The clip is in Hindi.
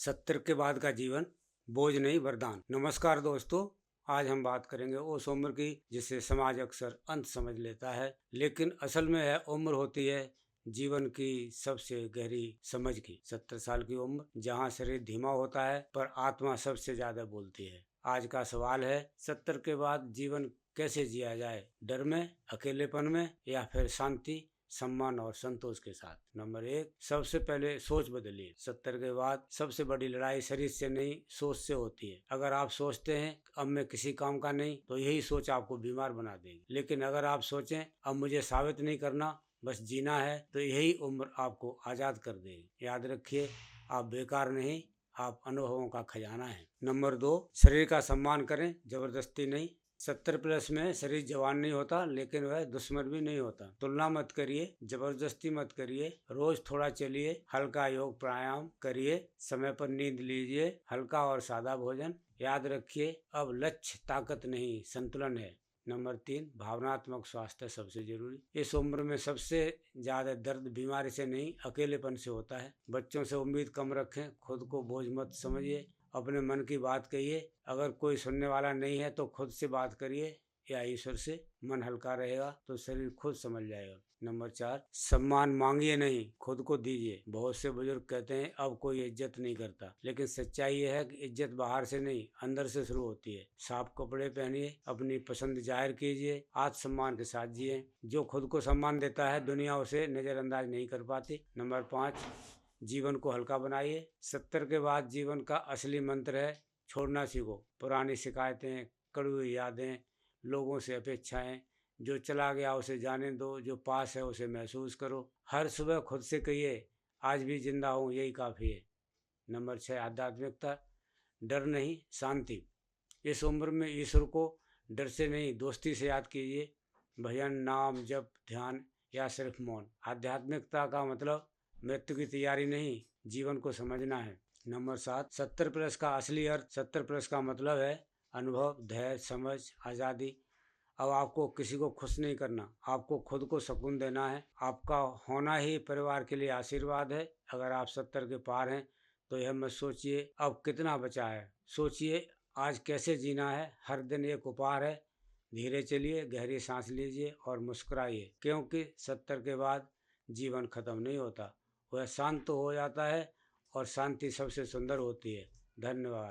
70 के बाद का जीवन बोझ नहीं वरदान। नमस्कार दोस्तों, आज हम बात करेंगे उस उम्र की जिसे समाज अक्सर अंत समझ लेता है, लेकिन असल में यह उम्र होती है जीवन की सबसे गहरी समझ की। 70 साल की उम्र, जहाँ शरीर धीमा होता है पर आत्मा सबसे ज्यादा बोलती है। आज का सवाल है, 70 के बाद जीवन कैसे जिया जाए? डर में, अकेलेपन में, या फिर शांति, सम्मान और संतोष के साथ? नंबर 1, सबसे पहले सोच बदलिए। 70 के बाद सबसे बड़ी लड़ाई शरीर से नहीं, सोच से होती है। अगर आप सोचते हैं अब मैं किसी काम का नहीं, तो यही सोच आपको बीमार बना देगी। लेकिन अगर आप सोचें अब मुझे साबित नहीं करना, बस जीना है, तो यही उम्र आपको आजाद कर देगी। याद रखिए, आप बेकार नहीं, आप अनुभवों का खजाना है। नंबर 2, शरीर का सम्मान करें, जबरदस्ती नहीं। 70 प्लस में शरीर जवान नहीं होता, लेकिन वह दुश्मन भी नहीं होता। तुलना मत करिए, जबरदस्ती मत करिए। रोज थोड़ा चलिए, हल्का योग प्राणायाम करिए, समय पर नींद लीजिए, हल्का और सादा भोजन। याद रखिए, अब लक्ष्य ताकत नहीं, संतुलन है। नंबर 3, भावनात्मक स्वास्थ्य सबसे जरूरी। इस उम्र में सबसे ज्यादा दर्द बीमारी से नहीं, अकेलेपन से होता है। बच्चों से उम्मीद कम रखें, खुद को बोझ मत समझिए, अपने मन की बात कहिए। अगर कोई सुनने वाला नहीं है तो खुद से बात करिए या ईश्वर से। मन हल्का रहेगा तो शरीर खुद समझ जाएगा। नंबर 4, सम्मान मांगिए नहीं, खुद को दीजिए। बहुत से बुजुर्ग कहते हैं अब कोई इज्जत नहीं करता, लेकिन सच्चाई यह है कि इज्जत बाहर से नहीं, अंदर से शुरू होती है। साफ कपड़े पहनिए, अपनी पसंद जाहिर कीजिए, आत्मसम्मान के साथ जिए। जो खुद को सम्मान देता है, दुनिया उसे नजरअंदाज नहीं कर पाती। नंबर 5, जीवन को हल्का बनाइए। 70 के बाद जीवन का असली मंत्र है छोड़ना सीखो। पुरानी शिकायतें, कड़वी यादें, लोगों से अपेक्षाएं। जो चला गया उसे जाने दो, जो पास है उसे महसूस करो। हर सुबह खुद से कहिए आज भी जिंदा हूँ, यही काफ़ी है। नंबर 6, आध्यात्मिकता, डर नहीं, शांति। इस उम्र में ईश्वर को डर से नहीं, दोस्ती से याद कीजिए। भजन, नाम, जप, ध्यान या सिर्फ मौन। आध्यात्मिकता का मतलब मृत्यु की तैयारी नहीं, जीवन को समझना है। नंबर 7, 70 प्लस का असली अर्थ। 70 प्लस का मतलब है अनुभव, धैर्य, समझ, आज़ादी। अब आपको किसी को खुश नहीं करना, आपको खुद को सुकून देना है। आपका होना ही परिवार के लिए आशीर्वाद है। अगर आप 70 के पार हैं तो यह मत सोचिए अब कितना बचा है, सोचिए आज कैसे जीना है। हर दिन एक उपहार है। धीरे चलिए, गहरी सांस लीजिए और मुस्कुराइए, क्योंकि 70 के बाद जीवन खत्म नहीं होता, वह शांत हो जाता है, और शांति सबसे सुंदर होती है। धन्यवाद।